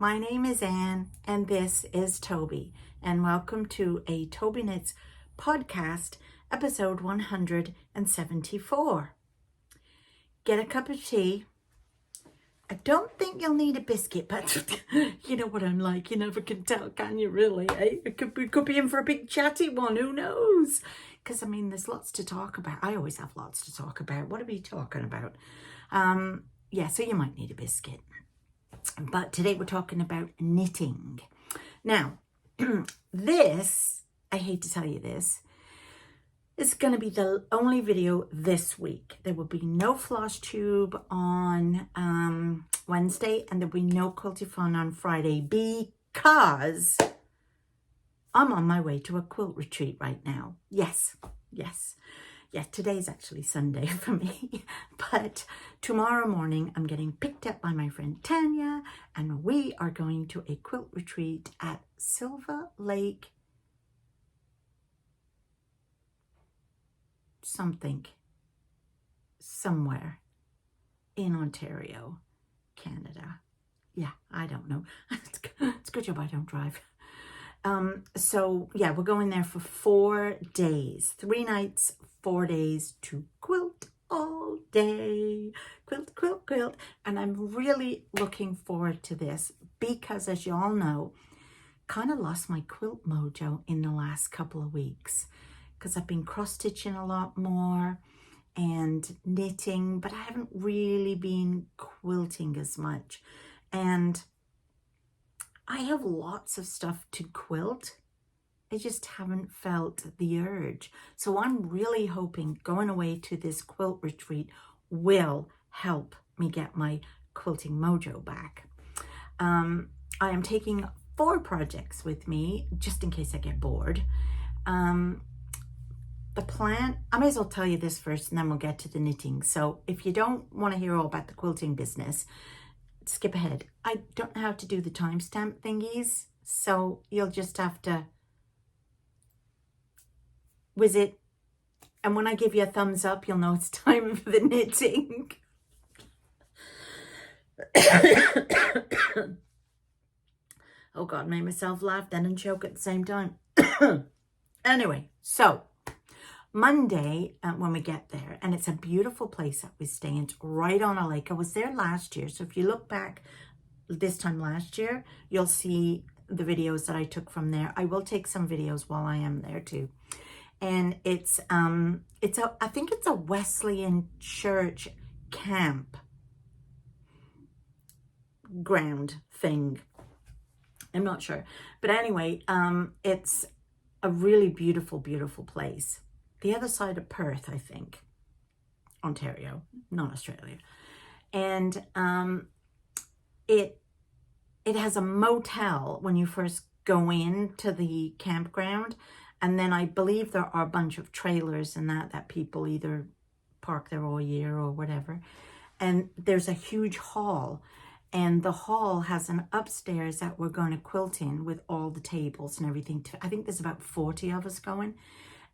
My name is Anne, and this is Toby, and welcome to a Tobyknits Podcast, episode 174. Get a cup of tea. I don't think you'll need a biscuit, but you know what I'm like. You never can tell, can you, really? Eh? We could be in for a big chatty one. Who knows? Because, I mean, there's lots to talk about. I always have lots to talk about. What are we talking about? So you might need a biscuit. But today we're talking about knitting. Now, this, I hate to tell you this, is going to be the only video this week. There will be no floss tube on Wednesday, and there will be no quilty fun on Friday because I'm on my way to a quilt retreat right now. Yes. Yeah, today's actually Sunday for me, but tomorrow morning I'm getting picked up by my friend Tanya, and we are going to a quilt retreat at Silver Lake somewhere in Ontario, Canada. Yeah, I don't know. It's a good job I don't drive. We're going there for 4 days, 3 nights, 4 days to quilt all day. Quilt. And I'm really looking forward to this because, as you all know, kind of lost my quilt mojo in the last couple of weeks because I've been cross-stitching a lot more and knitting, but I haven't really been quilting as much. And I have lots of stuff to quilt. I just haven't felt the urge. So I'm really hoping going away to this quilt retreat will help me get my quilting mojo back. I am taking 4 projects with me just in case I get bored. The plan, I may as well tell you this first and then we'll get to the knitting. So if you don't want to hear all about the quilting business, skip ahead. I don't know how to do the timestamp thingies, so you'll just have to whiz it, and when I give you a thumbs up, you'll know it's time for the knitting. Oh God, made myself laugh then and choke at the same time. Anyway, so Monday, when we get there, and it's a beautiful place that we stay in, right on a lake. I was there last year, so if you look back this time last year, you'll see the videos that I took from there. I will take some videos while I am there too. And I think it's a Wesleyan church camp ground thing. I'm not sure, but anyway, it's a really beautiful place. The other side of Perth, I think. Ontario, not Australia. And it has a motel when you first go into the campground. And then I believe there are a bunch of trailers and that people either park there all year or whatever. And there's a huge hall. And the hall has an upstairs that we're going to quilt in with all the tables and everything. I think there's about 40 of us going.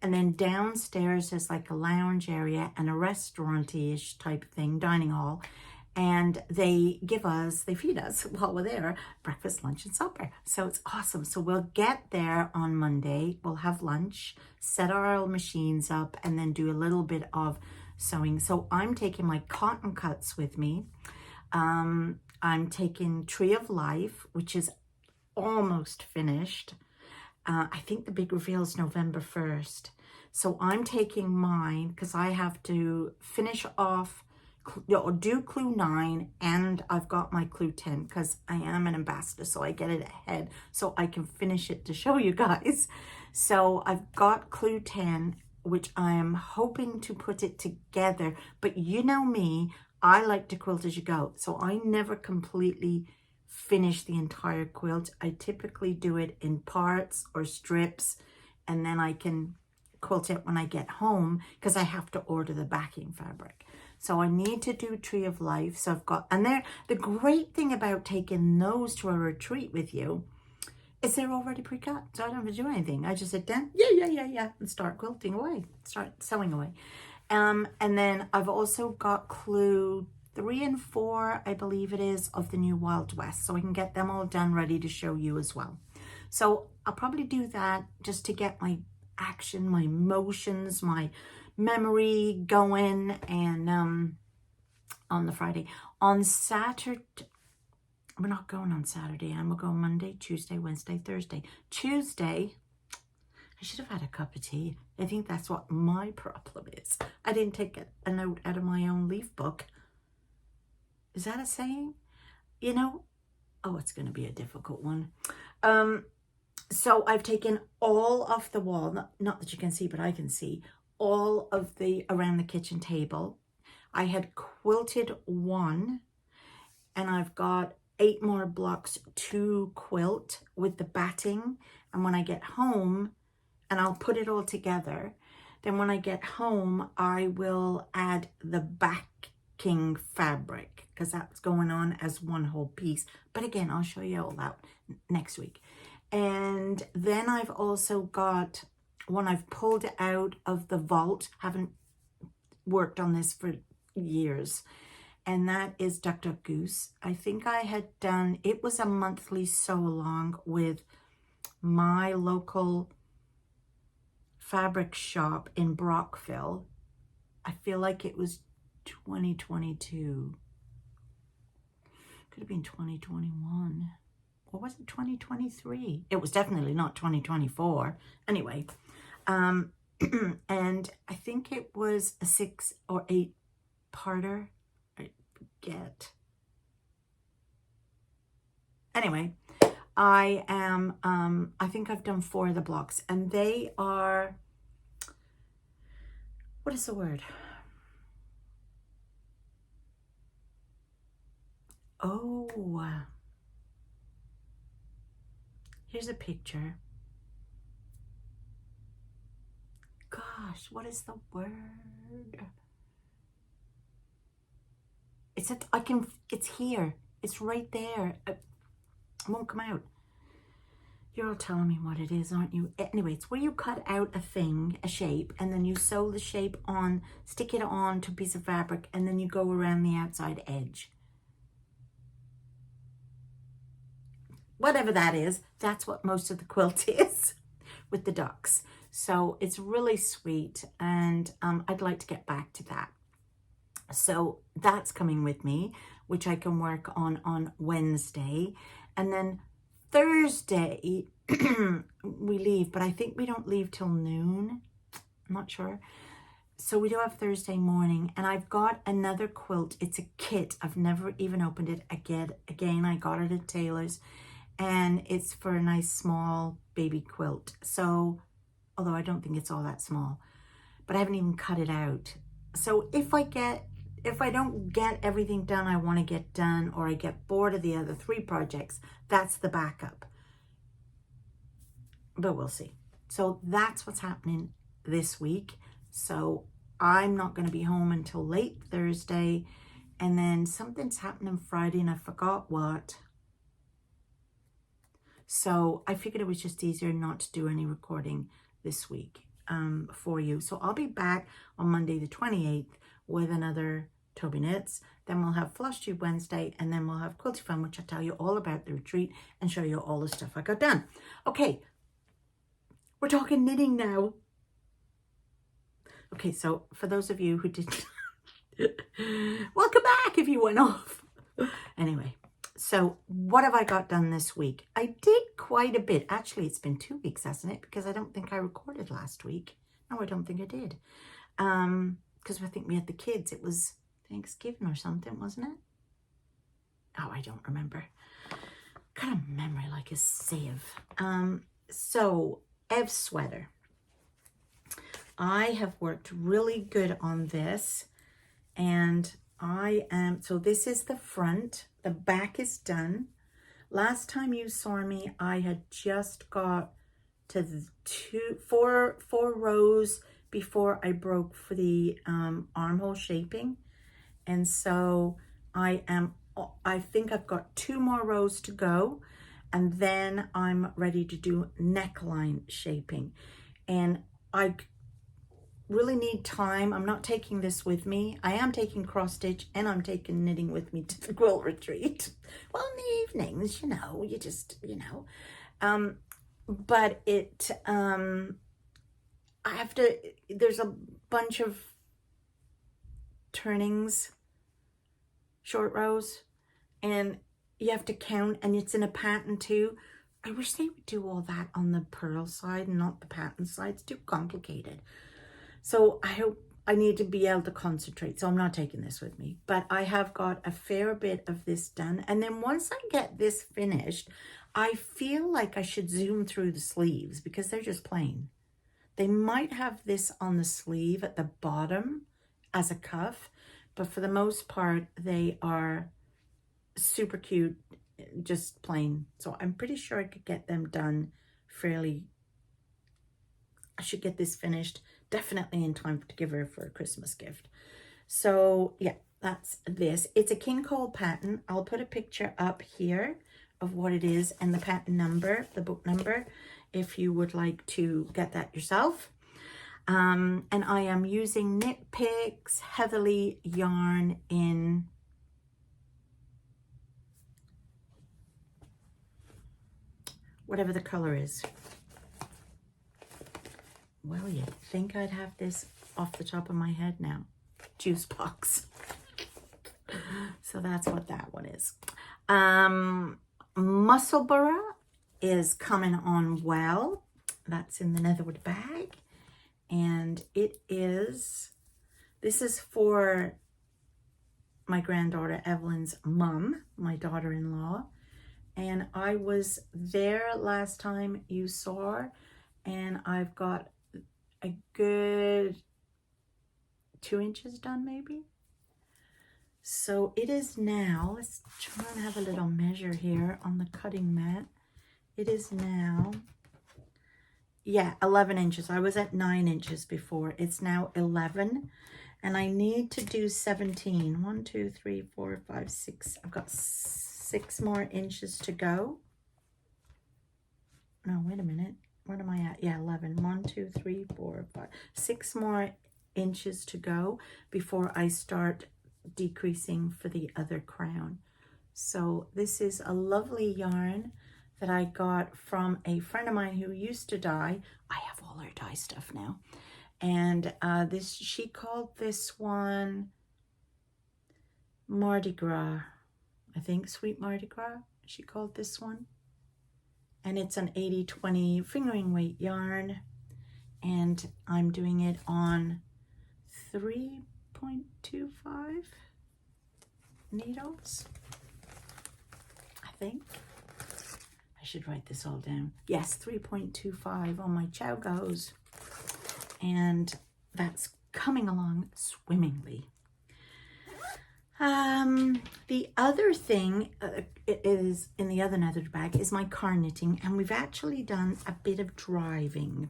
And then downstairs there's like a lounge area and a restaurant-ish type thing, dining hall. And they feed us while we're there, breakfast, lunch, and supper. So it's awesome. So we'll get there on Monday. We'll have lunch, set our machines up, and then do a little bit of sewing. So I'm taking my cotton cuts with me. I'm taking Tree of Life, which is almost finished. I think the big reveal is November 1st. So I'm taking mine because I have to finish off, do clue 9, and I've got my clue 10 because I am an ambassador, so I get it ahead so I can finish it to show you guys. So I've got clue 10, which I am hoping to put it together, but you know me, I like to quilt as you go, so I never completely finish the entire quilt. I typically do it in parts or strips, and then I can quilt it when I get home because I have to order the backing fabric. So I need to do Tree of Life. So I've got, and the great thing about taking those to a retreat with you is they're already pre-cut. So I don't have to do anything. I just sit down, yeah, and start quilting away, start sewing away. And then I've also got clue 3 and 4, I believe it is, of the new Wild West. So I can get them all done, ready to show you as well. So I'll probably do that just to get my action, my emotions, my memory going. And on the Friday. On Saturday, we're not going on Saturday. I'm going to go Monday, Tuesday, Wednesday, Thursday. Tuesday, I should have had a cup of tea. I think that's what my problem is. I didn't take a note out of my own leaf book. Is that a saying? You know? Oh, it's going to be a difficult one. So I've taken all of the wall, not that you can see, but I can see, all of the around the kitchen table. I had quilted 1, and I've got 8 more blocks to quilt with the batting. And when I get home, and I'll put it all together, then when I get home, I will add the backing fabric, because that's going on as one whole piece. But again, I'll show you all that next week. And then I've also got one I've pulled out of the vault. Haven't worked on this for years, and that is Duck Duck Goose. I think I had done, it was a monthly sew along with my local fabric shop in Merrickville. I feel like it was 2022. Could have been 2021. Or was it 2023? It was definitely not 2024. Anyway, and I think it was a 6 or 8 parter. I forget. Anyway, I think I've done 4 of the blocks, and they are, what is the word? Oh, here's a picture. Gosh, what is the word? It's here. It's right there. It won't come out. You're all telling me what it is, aren't you? Anyway, it's where you cut out a thing, a shape, and then you sew the shape on, stick it on to a piece of fabric, and then you go around the outside edge. Whatever that is, that's what most of the quilt is with the ducks. So it's really sweet, and I'd like to get back to that. So that's coming with me, which I can work on Wednesday. And then Thursday, we leave, but I think we don't leave till noon. I'm not sure. So we do have Thursday morning, and I've got another quilt. It's a kit. I've never even opened it again. I got it at Taylor's, and it's for a nice small baby quilt. So, although I don't think it's all that small, but I haven't even cut it out. So if I don't get everything done I want to get done, or I get bored of the other 3 projects, that's the backup. But we'll see. So that's what's happening this week. So I'm not going to be home until late Thursday, and then something's happening Friday, and I forgot what. So I figured it was just easier not to do any recording this week for you. So I'll be back on Monday the 28th with another Tobyknits. Then we'll have Flush Tube Wednesday, and then we'll have Quilty Fun, which I'll tell you all about the retreat and show you all the stuff I got done. Okay, we're talking knitting now. Okay, so for those of you who didn't, welcome back if you went off. Anyway, so what have I got done this week? I did quite a bit. Actually, it's been 2 weeks, hasn't it? Because I don't think I recorded last week. No, I don't think I did. Because I think we had the kids. It was Thanksgiving or something, wasn't it? Oh, I don't remember. Got a memory like a sieve. So, Ev's sweater. I have worked really good on this, and so this is the front. The back is done. Last time you saw me, I had just got to four rows before I broke for the armhole shaping. And so I think I've got 2 more rows to go, and then I'm ready to do neckline shaping. And really need time. I'm not taking this with me. I am taking cross stitch and I'm taking knitting with me to the quilt retreat. Well, in the evenings, you know, you just, you know. But it, I have to, there's a bunch of turnings, short rows, and you have to count, and it's in a pattern too. I wish they would do all that on the purl side and not the pattern side. It's too complicated. So I hope I need to be able to concentrate. So I'm not taking this with me, but I have got a fair bit of this done. And then once I get this finished, I feel like I should zoom through the sleeves because they're just plain. They might have this on the sleeve at the bottom as a cuff, but for the most part, they are super cute, just plain. So I'm pretty sure I could get them done fairly. I should get this finished definitely in time to give her for a Christmas gift. So yeah, that's this. It's a King Cole pattern. I'll put a picture up here of what it is and the pattern number, the book number, if you would like to get that yourself. And I am using Knit Picks Heatherly yarn in whatever the color is. Well, you'd think I'd have this off the top of my head now. Juice box. So that's what that one is. Musselburgh is coming on well. That's in the Netherwood bag. And it is, this is for my granddaughter Evelyne's mum, my daughter-in-law. And I was there last time you saw, and I've got a good 2 inches done maybe. So it is now, let's try and have a little measure here on the cutting mat. It is now, yeah, 11 inches. I was at 9 inches before. It's now 11. And I need to do 17. 1, 2, 3, 4, 5, 6. I've got 6 more inches to go. No, wait a minute. What am I at? Yeah, 11. 1, 2, 3, 4, 5. 6 more inches to go before I start decreasing for the other crown. So this is a lovely yarn that I got from a friend of mine who used to dye. I have all her dye stuff now. And she called this one Mardi Gras. I think Sweet Mardi Gras, she called this one. And it's an 80-20 fingering weight yarn. And I'm doing it on 3.25 needles, I think. I should write this all down. Yes, 3.25 on my Chow Goes. And that's coming along swimmingly. The other thing is in the other nether bag is my car knitting, and we've actually done a bit of driving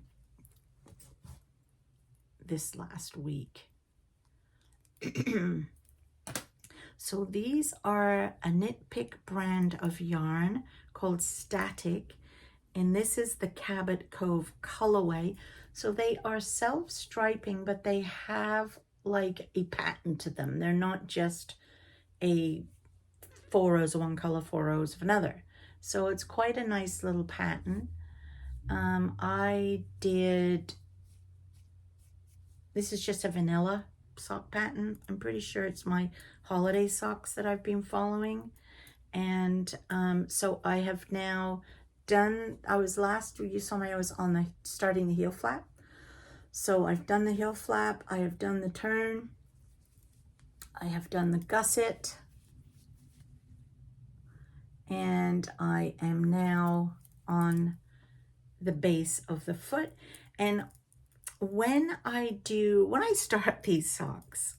this last week. So these are a Knit Pick brand of yarn called Static, and this is the Cabot Cove colorway. So they are self-striping, but they have like a pattern to them. They're not just a 4 rows of one color, 4 rows of another. So it's quite a nice little pattern. This is just a vanilla sock pattern. I'm pretty sure it's my holiday socks that I've been following. And so I have now done, you saw me, I was on starting the heel flap. So I've done the heel flap, I have done the turn, I have done the gusset, and I am now on the base of the foot. And when I start these socks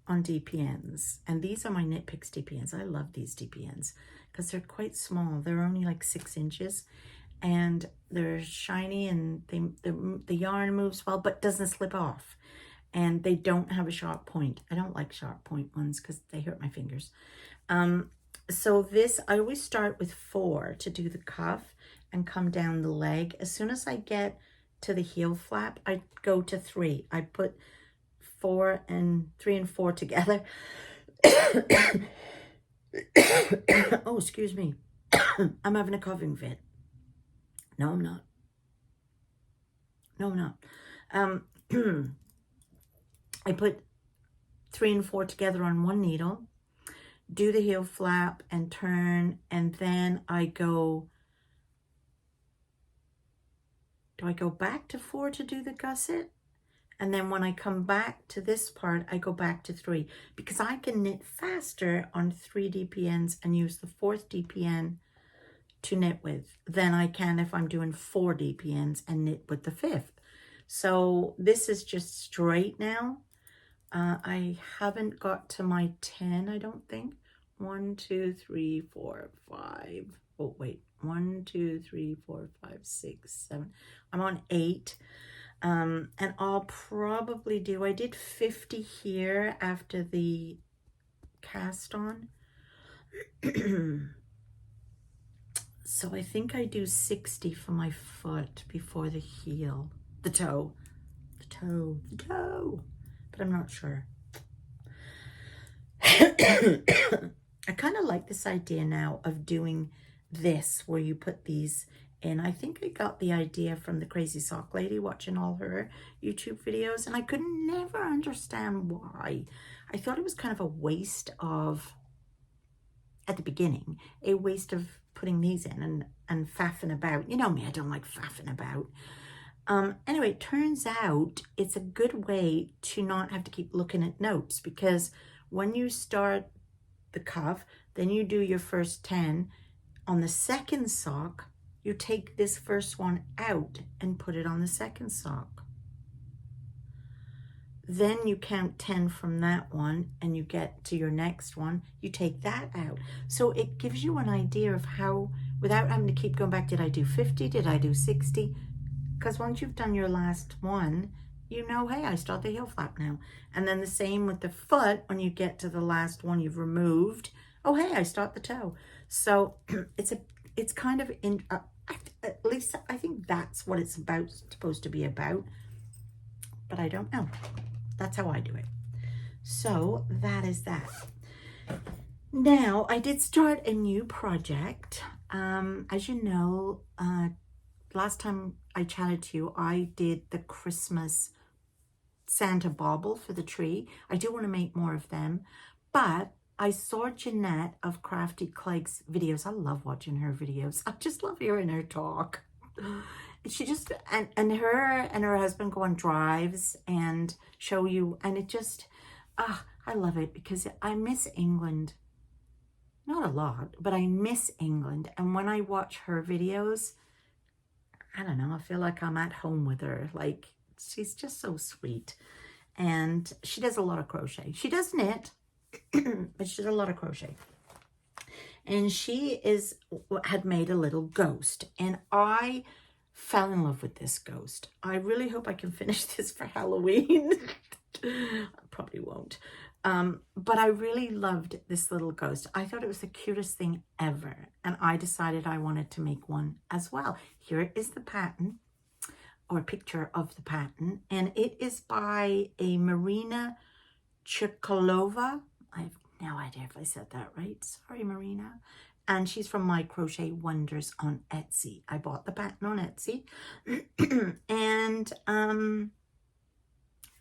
on DPNs, and these are my Knit Picks DPNs, I love these DPNs because they're quite small. They're only like 6 inches, and they're shiny, and the yarn moves well, but doesn't slip off. And they don't have a sharp point. I don't like sharp point ones because they hurt my fingers. So this, I always start with 4 to do the cuff and come down the leg. As soon as I get to the heel flap, I go to 3. I put 3 and 4 together. Oh, excuse me. I'm having a coughing fit. No, I'm not. No, I'm not. I put 3 and 4 together on one needle, do the heel flap and turn, and then I go, do I go back to 4 to do the gusset? And then when I come back to this part, I go back to 3, because I can knit faster on 3 DPNs and use the 4th DPN to knit with than I can if I'm doing 4 DPNs and knit with the 5th. So this is just straight now. I haven't got to my 10, I don't think. 1, 2, 3, 4, 5. Oh, wait. 1, 2, 3, 4, 5, 6, 7. I'm on 8. And I'll probably do, I did 50 here after the cast on. So I think I do 60 for my foot before the heel, the toe. But I'm not sure. I kind of like this idea now of doing this where you put these in. I think I got the idea from the Crazy Sock Lady, watching all her YouTube videos, and I could never understand why. I thought it was kind of a waste of, at the beginning, a waste of putting these in and faffing about. You know me, I don't like faffing about. Anyway, it turns out it's a good way to not have to keep looking at notes, because when you start the cuff, then you do your first 10. On the second sock, you take this first one out and put it on the second sock. Then you count 10 from that one and you get to your next one, you take that out. So it gives you an idea of how, without having to keep going back, did I do 50? Did I do 60? Because once you've done your last one, you know, hey, I start the heel flap now. And then the same with the foot, when you get to the last one you've removed, oh, hey, I start the toe. So it's kind of, at least I think that's what it's supposed to be about. But I don't know. That's how I do it. So that is that. Now, I did start a new project. As you know, last time I chatted to you, I did the Christmas Santa bauble for the tree. I do want to make more of them, but I saw Jeanette of Crafty Clegg's videos. I love watching her videos. I just love hearing her talk. She just, and her and her husband go on drives and show you, and it just, I love it, because I miss England. Not a lot, but I miss England. And when I watch her videos, I don't know, I feel like I'm at home with her. Like, she's just so sweet. And she does a lot of crochet. She does knit, but she does a lot of crochet. And she had made a little ghost. And I fell in love with this ghost. I really hope I can finish this for Halloween. I probably won't. But I really loved this little ghost. I thought it was the cutest thing ever. And I decided I wanted to make one as well. Here is the pattern, or a picture of the pattern. And it is by a Marina Chokolova. I have no idea if I said that right. Sorry, Marina. And she's from My Crochet Wonders on Etsy. I bought the pattern on Etsy. And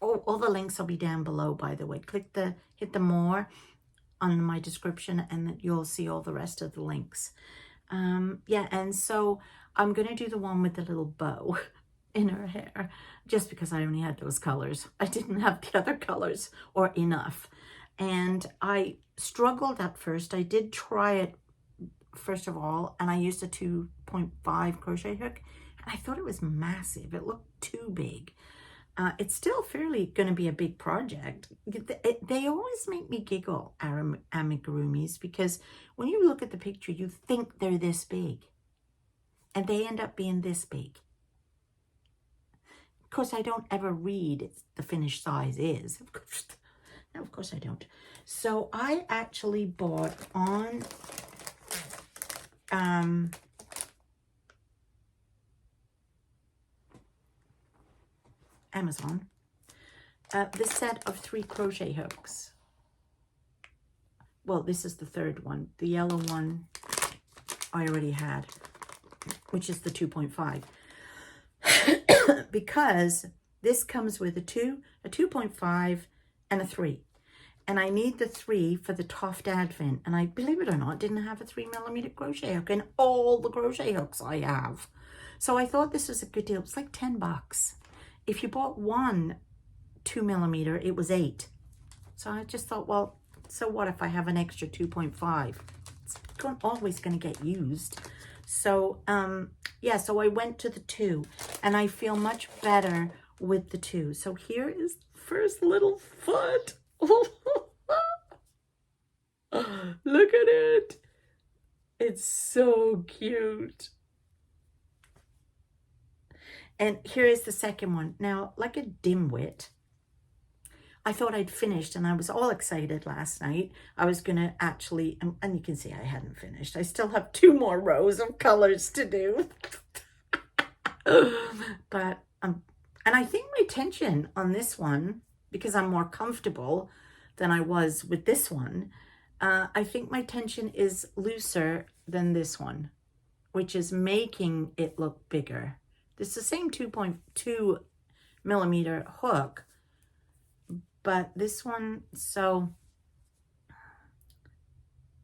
all the links will be down below, by the way. Hit the more on my description, and you'll see all the rest of the links. Yeah, and so I'm going to do the one with the little bow in her hair, just because I only had those colors. I didn't have the other colors, or enough. And I struggled at first. I did try it first of all, and I used a 2.5 crochet hook, and I thought it was massive. It looked too big. It's still fairly going to be a big project. They always make me giggle, amigurumis, because when you look at the picture, you think they're this big, and they end up being this big. Of course, I don't ever read the finished size is. No, of course I don't. So I actually bought on Amazon. This set of 3 crochet hooks. Well, this is the third one. The yellow one I already had, which is the 2.5. Because this comes with a 2, a 2.5, and a 3. And I need the 3 for the Toft Advent. And I, believe it or not, didn't have a 3mm crochet hook in all the crochet hooks I have. So I thought this was a good deal. It's like $10. If you bought one 2mm, it was 8. So I just thought, well, so what if I have an extra 2.5? It's always going to get used. So, yeah, so I went to the 2, and I feel much better with the 2. So here is the first little foot. Look at it. It's so cute. And here is the second one. Now, like a dimwit, I thought I'd finished, and I was all excited last night. I was going to actually, and you can see I hadn't finished. I still have 2 more rows of colors to do. But, and I think my tension on this one, because I'm more comfortable than I was with this one, I think my tension is looser than this one, which is making it look bigger. It's the same 2.2mm hook, but this one, so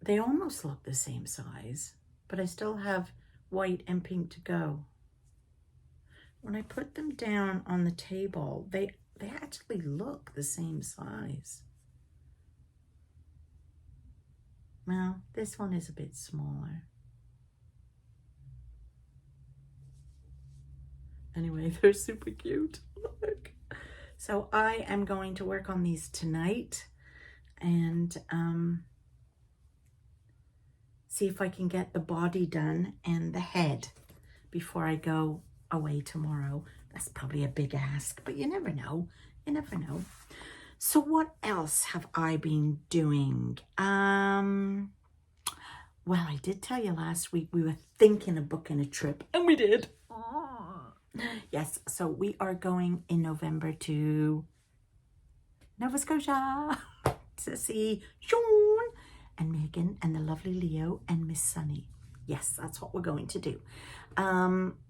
they almost look the same size, but I still have white and pink to go. When I put them down on the table, they actually look the same size. Well, this one is a bit smaller. Anyway, they're super cute. Look. So I am going to work on these tonight and see if I can get the body done and the head before I go away tomorrow. That's probably a big ask, but you never know. You never know. So what else have I been doing? Well, I did tell you last week we were thinking of booking a trip, and we did. Yes, so we are going in November to Nova Scotia to see Sean and Megan and the lovely Leo and Miss Sunny. Yes, that's what we're going to do.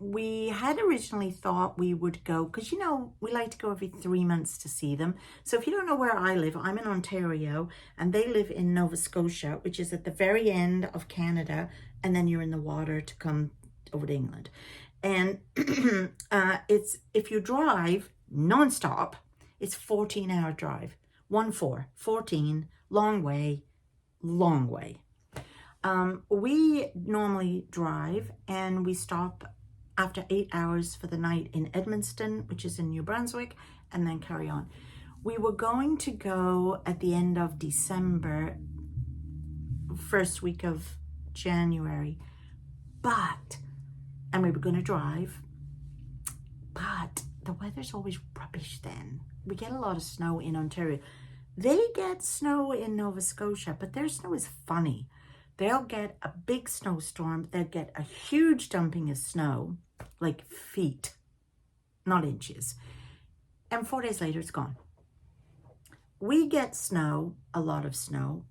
We had originally thought we would go, because, you know, we like to go every 3 months to see them. So if you don't know where I live, I'm in Ontario, and they live in Nova Scotia, which is at the very end of Canada, and then you're in the water to come over to England. And it's, if you drive nonstop, it's 14-hour drive. 14, long way, long way. We normally drive, and we stop after 8 hours for the night in Edmundston, which is in New Brunswick, and then carry on. We were going to go at the end of December, first week of January, and we were going to drive, but the weather's always rubbish then. We get a lot of snow in Ontario. They get snow in Nova Scotia, but their snow is funny. They'll get a big snowstorm. They'll get a huge dumping of snow, like feet, not inches. And 4 days later, it's gone. We get snow, a lot of snow,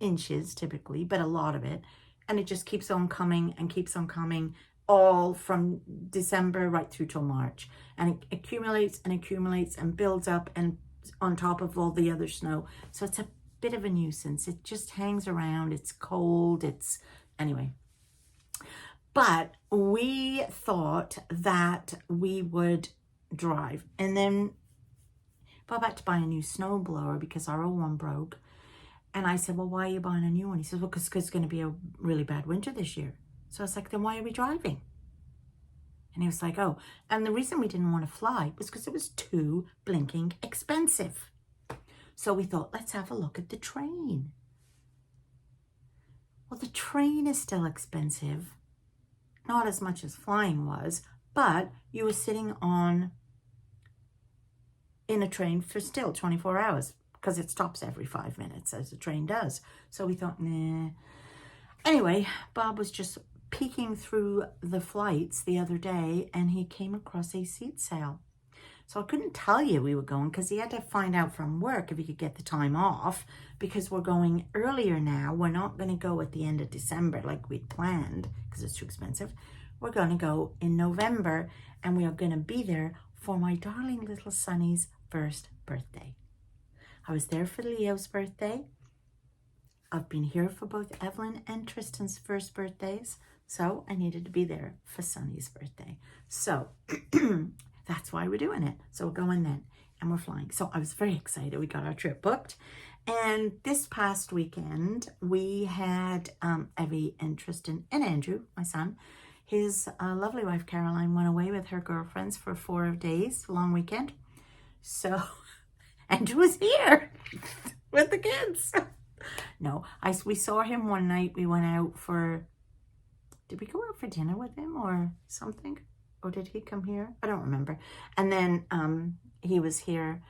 inches typically, but a lot of it. And it just keeps on coming and keeps on coming, all from December right through till March. And it accumulates and accumulates and builds up and on top of all the other snow. So it's a bit of a nuisance. It just hangs around. It's cold. It's anyway. But we thought that we would drive, and then Bob had to buy a new snow blower because our old one broke. And I said, well, why are you buying a new one? He says, well, because it's going to be a really bad winter this year. So I was like, then why are we driving? And he was like, oh, and the reason we didn't want to fly was because it was too blinking expensive. So we thought, let's have a look at the train. Well, the train is still expensive. Not as much as flying was, but you were sitting in a train for still 24 hours because it stops every 5 minutes, as the train does. So we thought, nah. Anyway, Bob was just peeking through the flights the other day, and he came across a seat sale. So I couldn't tell you we were going because he had to find out from work if he could get the time off, because we're going earlier now. We're not going to go at the end of December like we'd planned because it's too expensive. We're going to go in November, and we are going to be there for my darling little Sonny's first birthday. I was there for Leo's birthday. I've been here for both Evelyne and Tristan's first birthdays, so I needed to be there for Sonny's birthday. So that's why we're doing it. So we're going then, and we're flying. So I was very excited. We got our trip booked. And this past weekend, we had Evie and Tristan and Andrew, my son. His lovely wife, Caroline, went away with her girlfriends for 4 days, long weekend. So Andrew was here with the kids. No, we saw him one night. We went out for, did we go out for dinner with him or something? Or did he come here? I don't remember. And then he was here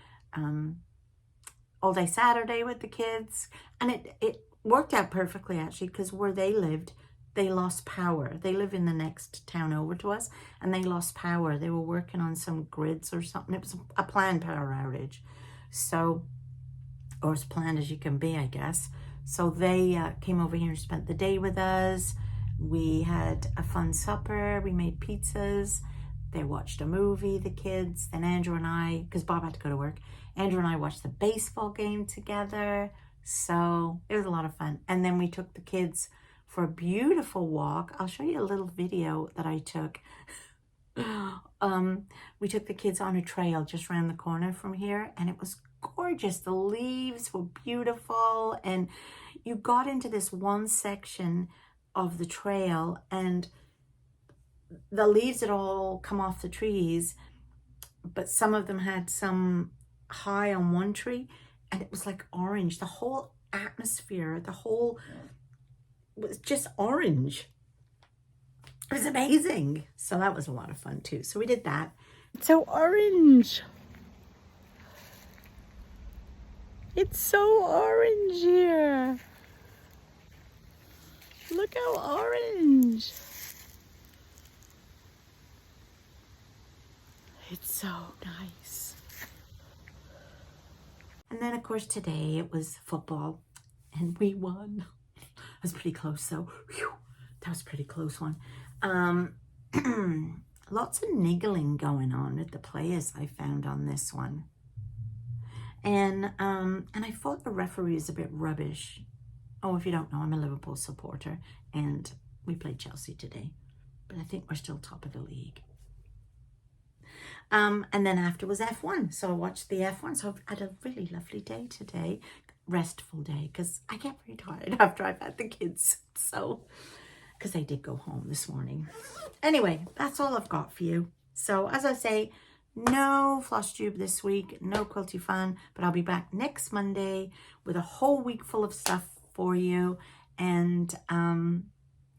all day Saturday with the kids. And it worked out perfectly, actually, because where they lived, they lost power. They live in the next town over to us, and they lost power. They were working on some grids or something. It was a planned power outage. So, or as planned as you can be, I guess. So they came over here and spent the day with us. We had a fun supper. We made pizzas. They watched a movie, the kids. Then Andrew and I, because Bob had to go to work, Andrew and I watched the baseball game together. So it was a lot of fun. And then we took the kids for a beautiful walk. I'll show you a little video that I took. We took the kids on a trail just around the corner from here, and it was gorgeous. The leaves were beautiful, and you got into this one section of the trail, and the leaves had all come off the trees, but some of them had some high on one tree, and it was like orange. The whole atmosphere, the whole was just orange. It was amazing. So that was a lot of fun too. So we did that. It's so orange. It's so orange here. Look how orange. It's so nice. And then of course today it was football, and we won. It was pretty close though. Whew, that was a pretty close one. Lots of niggling going on with the players I found on this one. And I thought the referee is a bit rubbish. Oh, if you don't know, I'm a Liverpool supporter, and we played Chelsea today, but I think we're still top of the league. And then after was F1, so I watched the F1. So I've had a really lovely day today, restful day, because I get very tired after I've had the kids. So, because they did go home this morning. Anyway, that's all I've got for you. So as I say, no floss tube this week, no quilty fun, but I'll be back next Monday with a whole week full of stuff for you. And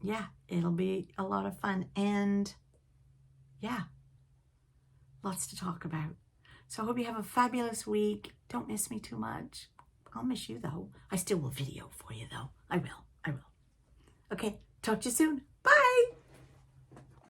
yeah, it'll be a lot of fun. And yeah, lots to talk about. So I hope you have a fabulous week. Don't miss me too much. I'll miss you though. I still will video for you though. I will. Okay, talk to you soon.